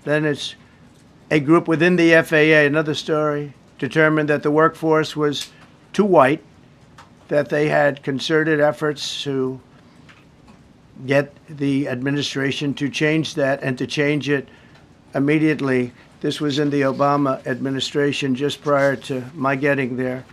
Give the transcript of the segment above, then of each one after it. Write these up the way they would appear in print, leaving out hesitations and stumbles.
Then it's a group within the FAA, another story, determined that the workforce was too white, that they had concerted efforts to get the administration to change that and to change it immediately. This was in the Obama administration just prior to my getting there.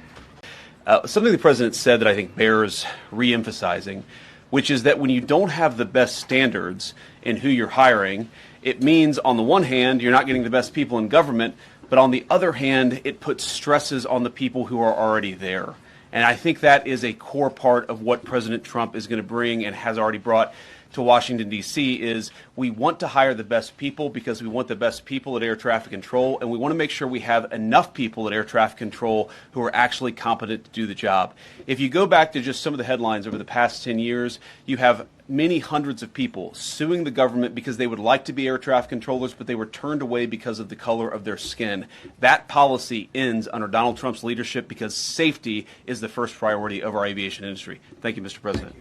Something the president said that I think bears reemphasizing, which is that when you don't have the best standards in who you're hiring, it means on the one hand, you're not getting the best people in government, but on the other hand, it puts stresses on the people who are already there. And I think that is a core part of what President Trump is going to bring and has already brought to Washington, D.C. is we want to hire the best people because we want the best people at air traffic control, and we want to make sure we have enough people at air traffic control who are actually competent to do the job. If you go back to just some of the headlines over the past 10 years, you have many hundreds of people suing the government because they would like to be air traffic controllers, but they were turned away because of the color of their skin. That policy ends under Donald Trump's leadership because safety is the first priority of our aviation industry. Thank you, Mr. President.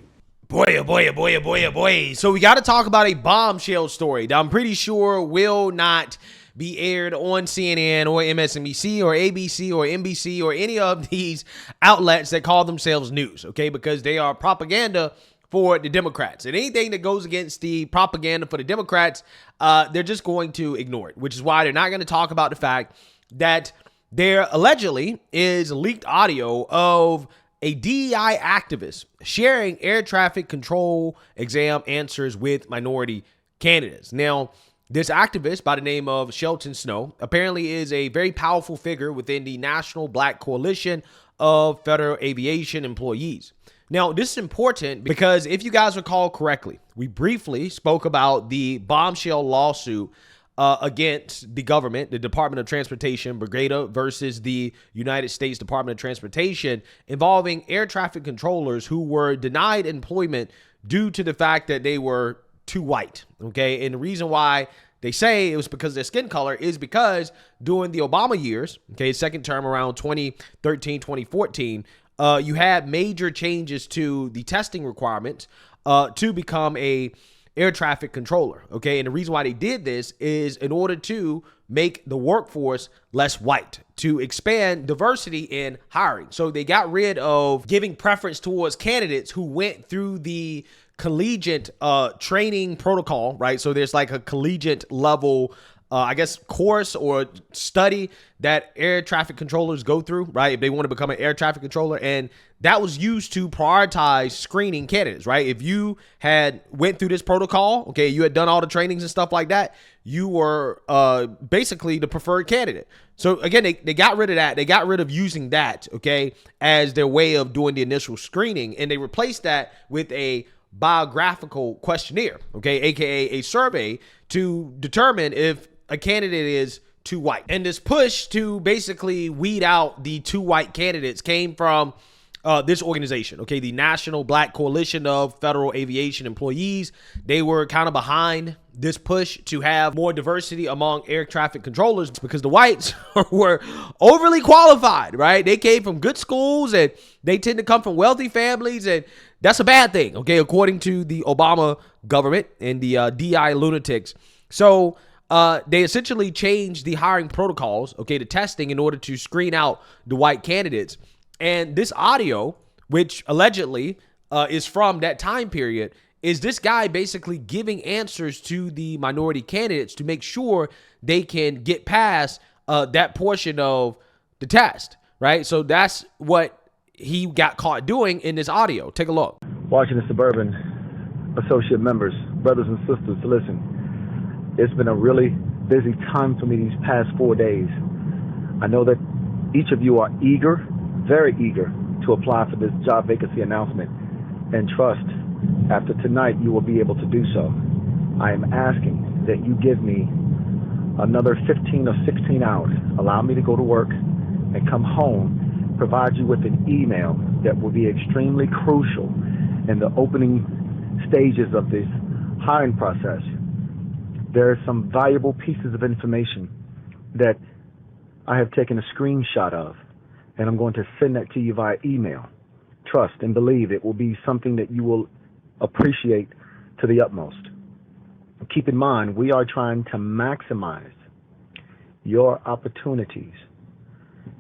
Boy, oh boy, oh boy, oh boy, oh boy. So we got to talk about a bombshell story that I'm pretty sure will not be aired on CNN or MSNBC or ABC or NBC or any of these outlets that call themselves news, okay? Because they are propaganda for the Democrats. And anything that goes against the propaganda for the Democrats, they're just going to ignore it, which is why they're not going to talk about the fact that there allegedly is leaked audio of a DEI activist sharing air traffic control exam answers with minority candidates. Now, this activist by the name of Shelton Snow apparently is a very powerful figure within the National Black Coalition of Federal Aviation Employees. Now, this is important because if you guys recall correctly, we briefly spoke about the bombshell lawsuit against the government, the Department of Transportation, Brigada versus the United States Department of Transportation, involving air traffic controllers who were denied employment due to the fact that they were too white. Okay. And the reason why they say it was because of their skin color is because during the Obama years, okay, second term around 2013, 2014, you had major changes to the testing requirements to become a air traffic controller, okay? And the reason why they did this is in order to make the workforce less white, to expand diversity in hiring. So they got rid of giving preference towards candidates who went through the collegiate training protocol, right? So there's like a collegiate level course or study that air traffic controllers go through, right? If they want to become an air traffic controller. And that was used to prioritize screening candidates, right? If you had went through this protocol, okay, you had done all the trainings and stuff like that, you were basically the preferred candidate. So again, they got rid of that. They got rid of using that, okay, as their way of doing the initial screening. And they replaced that with a biographical questionnaire, okay, aka a survey to determine if a candidate is too white. And this push to basically weed out the too white candidates came from this organization, okay, the National Black Coalition of Federal Aviation Employees. They were kind of behind this push to have more diversity among air traffic controllers because the whites were overly qualified, right? They came from good schools and they tend to come from wealthy families, and that's a bad thing, okay, according to the Obama government and the DEI lunatics. So they essentially changed the hiring protocols, okay, the testing in order to screen out the white candidates. And this audio, which allegedly is from that time period, is this guy basically giving answers to the minority candidates to make sure they can get past that portion of the test, right? So that's what he got caught doing in this audio. Take a look. Washington Suburban Associate members, brothers and sisters, listen, it's been a really busy time for me these past 4 days. I know that each of you are eager, very eager, to apply for this job vacancy announcement. And trust, after tonight, you will be able to do so. I am asking that you give me another 15 or 16 hours. Allow me to go to work and come home, provide you with an email that will be extremely crucial in the opening stages of this hiring process. There are some valuable pieces of information that I have taken a screenshot of, and I'm going to send that to you via email. Trust and believe it will be something that you will appreciate to the utmost. keep in mind, we are trying to maximize your opportunities,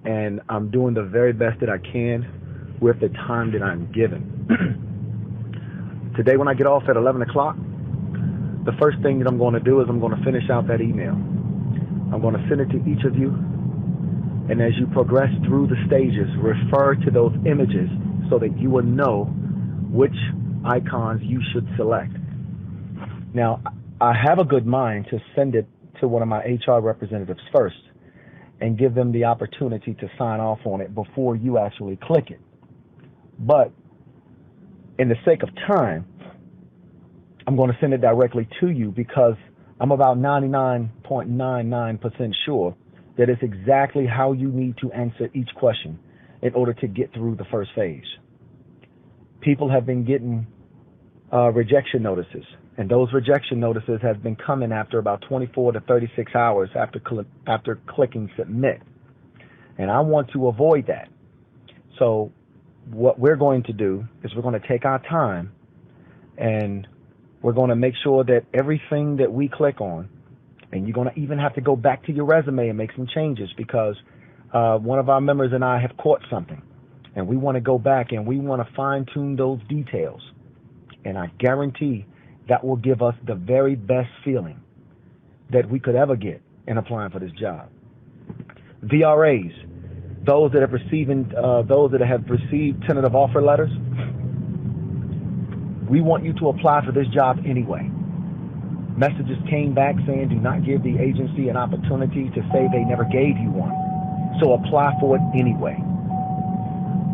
and I'm doing the very best that I can with the time that I'm given. Today when I get off at 11 o'clock, the first thing that I'm going to do is I'm going to finish out that email. I'm going to send it to each of you, and as you progress through the stages, refer to those images so that you will know which icons you should select. Now, I have a good mind to send it to one of my HR representatives first and give them the opportunity to sign off on it before you actually click it. But in the sake of time, I'm going to send it directly to you because I'm about 99.99% sure that it's exactly how you need to answer each question in order to get through the first phase. People have been getting rejection notices, and those rejection notices have been coming after about 24 to 36 hours after clicking submit. And I want to avoid that. So what we're going to do is we're going to take our time, and we're going to make sure that everything that we click on, and you're going to even have to go back to your resume and make some changes because one of our members and I have caught something, and we want to go back and we want to fine-tune those details. And I guarantee that will give us the very best feeling that we could ever get in applying for this job. VRAs, those that have received tentative offer letters, we want you to apply for this job anyway. Messages came back saying do not give the agency an opportunity to say they never gave you one. So apply for it anyway.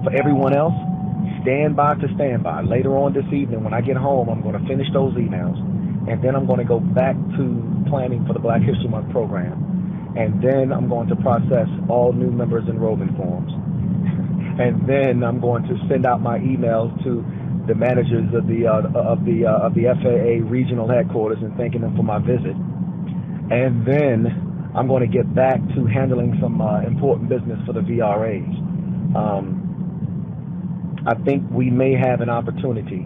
For everyone else, stand by to stand by. Later on this evening when I get home, I'm going to finish those emails, and then I'm going to go back to planning for the Black History Month program. And then I'm going to process all new members' enrollment forms. And then I'm going to send out my emails to the managers of the FAA regional headquarters and thanking them for my visit. And then I'm going to get back to handling some important business for the VRAs. I think we may have an opportunity,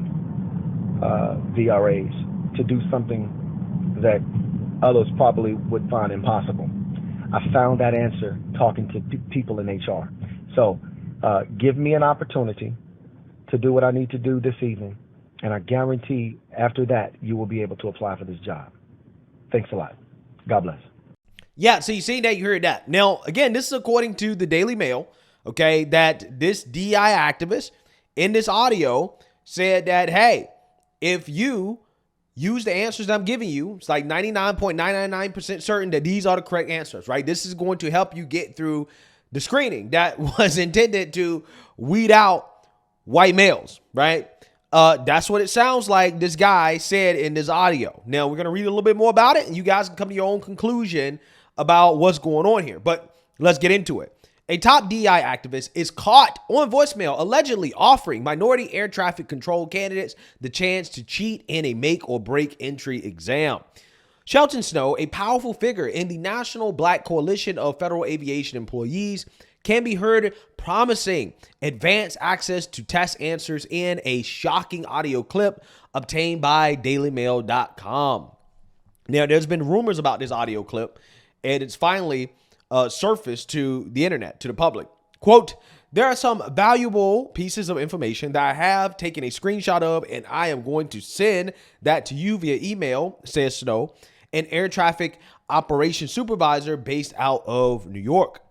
VRAs, to do something that others probably would find impossible. I found that answer talking to people in HR. So give me an opportunity to do what I need to do this evening, and I guarantee after that you will be able to apply for this job. Thanks a lot. God bless. Yeah, so you see that, you heard that. Now, again, this is according to the Daily Mail, okay, that this DEI activist in this audio said that, hey, if you use the answers that I'm giving you, it's like 99.999% certain that these are the correct answers, right? This is going to help you get through the screening that was intended to weed out white males, right? That's what it sounds like this guy said in this audio. Now, we're going to read a little bit more about it, and you guys can come to your own conclusion about what's going on here. But let's get into it. A top DEI activist is caught on voicemail allegedly offering minority air traffic control candidates the chance to cheat in a make or break entry exam. Shelton Snow, a powerful figure in the National Black Coalition of Federal Aviation Employees, can be heard promising advanced access to test answers in a shocking audio clip obtained by dailymail.com. Now, there's been rumors about this audio clip, and it's finally surfaced to the internet, to the public. Quote, there are some valuable pieces of information that I have taken a screenshot of, and I am going to send that to you via email, says Snow, an air traffic operations supervisor based out of New York.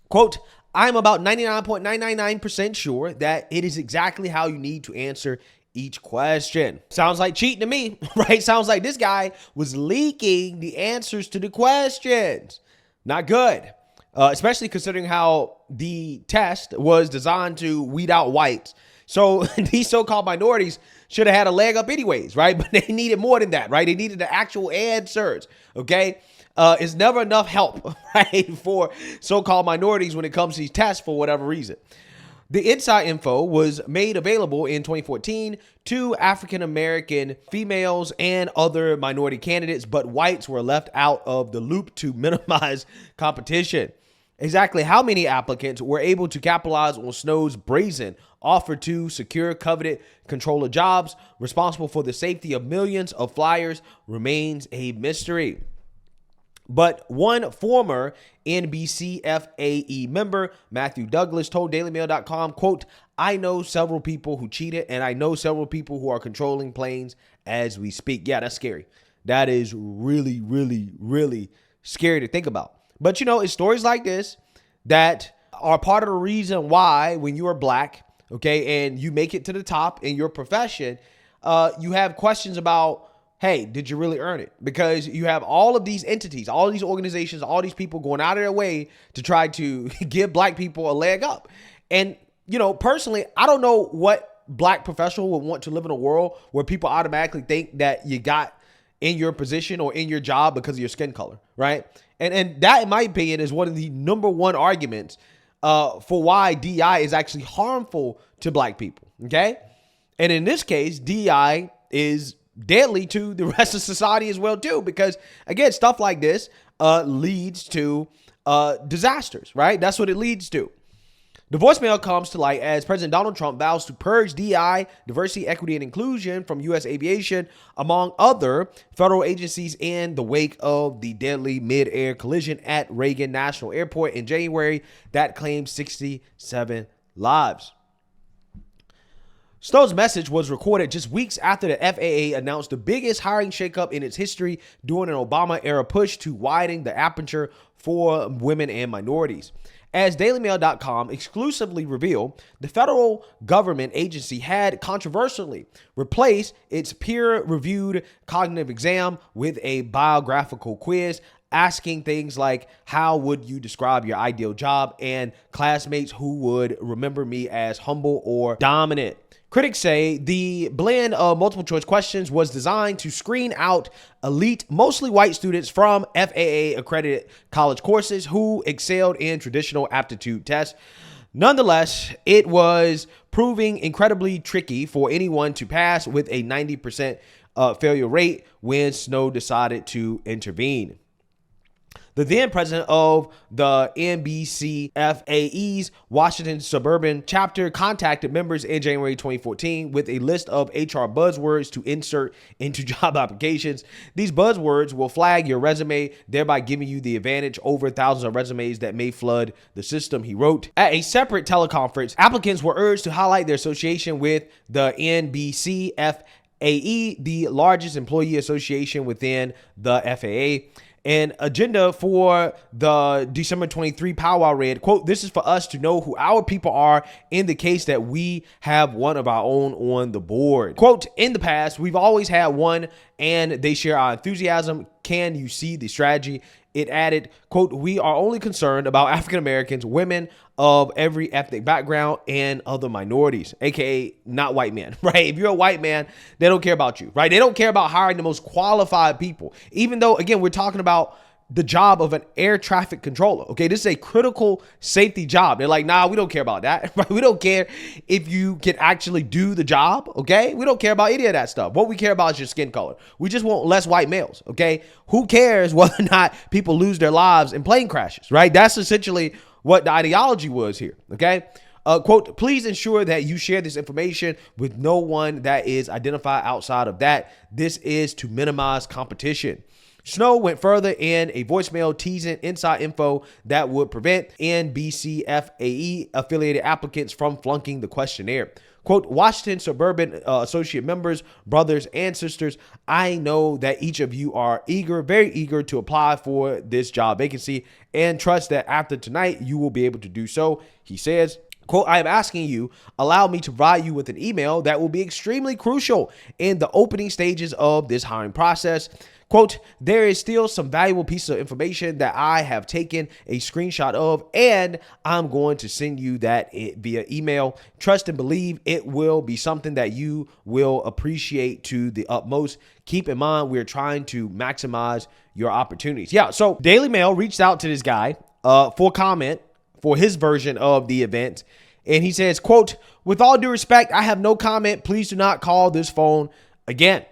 Quote, I'm about 99.999% sure that it is exactly how you need to answer each question. Sounds like cheating to me, right? Sounds like this guy was leaking the answers to the questions. Not good, especially considering how the test was designed to weed out whites. So these so-called minorities should have had a leg up anyways, right? But they needed more than that, right? They needed the actual answers, okay? It's never enough help, right, for so-called minorities when it comes to these tests for whatever reason. The inside info was made available in 2014 to African-American females and other minority candidates, but whites were left out of the loop to minimize competition. exactly how many applicants were able to capitalize on Snow's brazen offer to secure coveted controller jobs responsible for the safety of millions of flyers remains a mystery. But one former NBCFAE member, Matthew Douglas, told DailyMail.com, quote, I know several people who cheated, and I know several people who are controlling planes as we speak. Yeah, that's scary. That is really, really, really scary to think about. But, it's stories like this that are part of the reason why when you are black, okay, and you make it to the top in your profession, you have questions about, hey, did you really earn it? Because you have all of these entities, all these organizations, all these people going out of their way to try to give black people a leg up. And, personally, I don't know what black professional would want to live in a world where people automatically think that you got in your position or in your job because of your skin color, right? And that, in my opinion, is one of the number one arguments for why DEI is actually harmful to black people, okay? And in this case, DEI is deadly to the rest of society as well, too, because, again, stuff like this leads to disasters, right? That's what it leads to. The voicemail comes to light as President Donald Trump vows to purge DEI, diversity, equity, and inclusion from U.S. aviation, among other federal agencies, in the wake of the deadly mid-air collision at Reagan National Airport in January that claimed 67 lives. Snow's message was recorded just weeks after the FAA announced the biggest hiring shakeup in its history during an Obama-era push to widen the aperture for women and minorities. As DailyMail.com exclusively revealed, the federal government agency had controversially replaced its peer-reviewed cognitive exam with a biographical quiz asking things like, how would you describe your ideal job, and classmates who would remember me as humble or dominant. Critics say the blend of multiple choice questions was designed to screen out elite, mostly white students from FAA accredited college courses who excelled in traditional aptitude tests. Nonetheless, it was proving incredibly tricky for anyone to pass, with a 90% failure rate when Snow decided to intervene. The then president of the NBCFAE's Washington Suburban chapter contacted members in January 2014 with a list of HR buzzwords to insert into job applications. These buzzwords will flag your resume, thereby giving you the advantage over thousands of resumes that may flood the system, he wrote. At a separate teleconference, applicants were urged to highlight their association with the NBCFAE, the largest employee association within the FAA. An agenda for the December 23 powwow read, quote, this is for us to know who our people are in the case that we have one of our own on the board. Quote, in the past, we've always had one and they share our enthusiasm. Can you see the strategy? It added, quote, we are only concerned about African Americans, women of every ethnic background, and other minorities, aka not white men, right? If you're a white man, they don't care about you, right? They don't care about hiring the most qualified people, even though, again, we're talking about the job of an air traffic controller. Okay, this is a critical safety job. They're like, nah, we don't care about that. Right? We don't care if you can actually do the job. Okay, we don't care about any of that stuff. What we care about is your skin color. We just want less white males. Okay, who cares whether or not people lose their lives in plane crashes? Right? That's essentially what the ideology was here. Okay. Quote, please ensure that you share this information with no one that is identified outside of that. This is to minimize competition. Snow went further in a voicemail teasing inside info that would prevent NBCFAE affiliated applicants from flunking the questionnaire. Quote, Washington Suburban associate members, brothers and sisters, I know that each of you are eager, very eager to apply for this job vacancy, and trust that after tonight, you will be able to do so. He says, quote, I am asking you, allow me to provide you with an email that will be extremely crucial in the opening stages of this hiring process. Quote, there is still some valuable pieces of information that I have taken a screenshot of, and I'm going to send you that via email. Trust and believe it will be something that you will appreciate to the utmost. Keep in mind, we're trying to maximize your opportunities. Yeah, so Daily Mail reached out to this guy for comment for his version of the event. And he says, quote, with all due respect, I have no comment. Please do not call this phone again.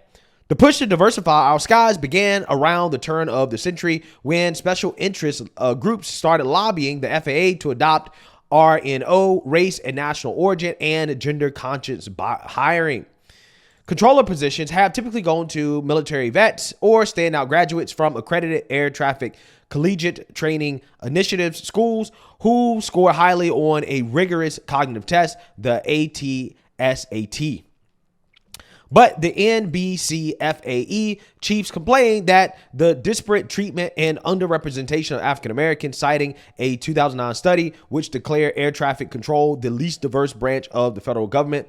The push to diversify our skies began around the turn of the century when special interest groups started lobbying the FAA to adopt RNO, race and national origin, and gender conscious hiring. Controller positions have typically gone to military vets or standout graduates from accredited air traffic collegiate training initiatives schools who score highly on a rigorous cognitive test, the ATSAT. But the NBCFAE chiefs complained that the disparate treatment and underrepresentation of African Americans, citing a 2009 study which declared air traffic control the least diverse branch of the federal government.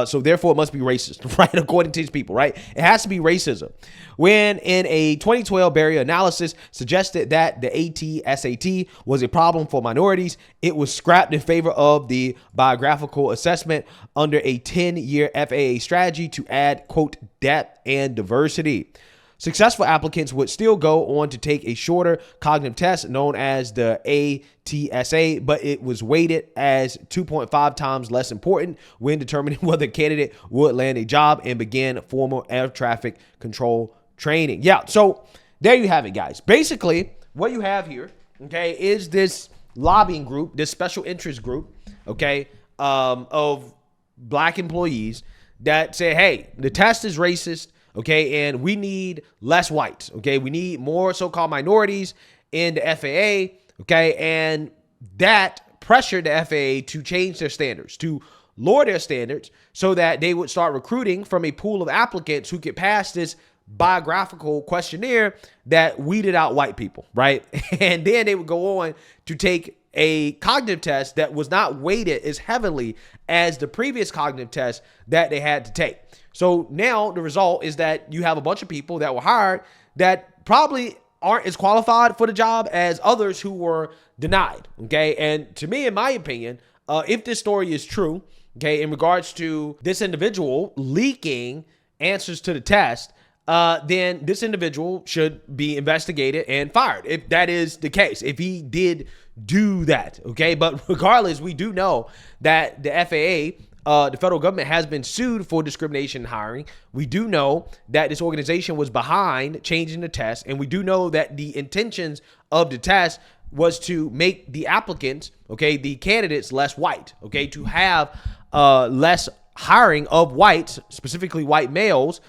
So therefore it must be racist, right? According to these people, right? It has to be racism. When in a 2012 barrier analysis suggested that the ATSAT was a problem for minorities, it was scrapped in favor of the biographical assessment under a 10-year FAA strategy to add, quote, depth and diversity. Successful applicants would still go on to take a shorter cognitive test known as the ATSA, but it was weighted as 2.5 times less important when determining whether a candidate would land a job and begin formal air traffic control training. Yeah, so there you have it, guys. Basically, what you have here, okay, is this lobbying group, this special interest group, okay, of black employees that say, hey, the test is racist. Okay, and we need less whites. Okay, we need more so-called minorities in the FAA. Okay, and that pressured the FAA to change their standards, to lower their standards so that they would start recruiting from a pool of applicants who could pass this biographical questionnaire that weeded out white people, right? And then they would go on to take a cognitive test that was not weighted as heavily as the previous cognitive test that they had to take. So now the result is that you have a bunch of people that were hired that probably aren't as qualified for the job as others who were denied. Okay. And to me, in my opinion, if this story is true, okay, in regards to this individual leaking answers to the test, then this individual should be investigated and fired if that is the case, if he did do that. Okay. But regardless, we do know that the FAA, the federal government, has been sued for discrimination in hiring. We do know that this organization was behind changing the test. And we do know that the intentions of the test was to make the applicants, okay, the candidates less white, okay, to have less hiring of whites, specifically white males,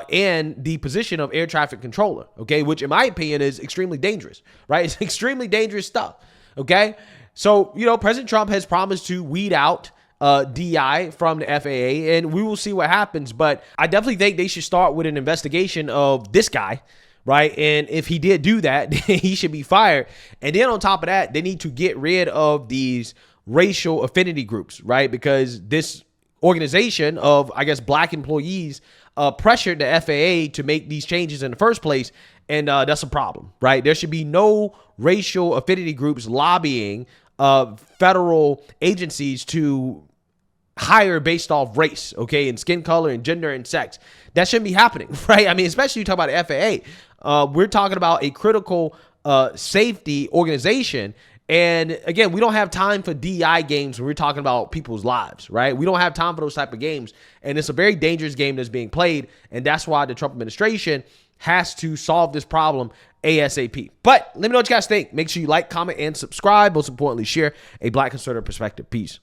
in the position of air traffic controller, okay, which in my opinion is extremely dangerous, right? It's extremely dangerous stuff, okay? So, you know, President Trump has promised to weed out DEI from the FAA, and we will see what happens. But I definitely think they should start with an investigation of this guy, right? And if he did do that, he should be fired. And then on top of that, they need to get rid of these racial affinity groups, right? Because this organization of, I guess, black employees pressured the FAA to make these changes in the first place. And that's a problem, right? There should be no racial affinity groups lobbying federal agencies to hire based off race, okay, and skin color and gender and sex. That shouldn't be happening, right? I mean, especially you talk about the FAA. We're talking about a critical safety organization. And again, we don't have time for DEI games when we're talking about people's lives, right? We don't have time for those type of games. And it's a very dangerous game that's being played. And that's why the Trump administration has to solve this problem ASAP. But let me know what you guys think. Make sure you like, comment, and subscribe. Most importantly, share a Black conservative perspective. Peace.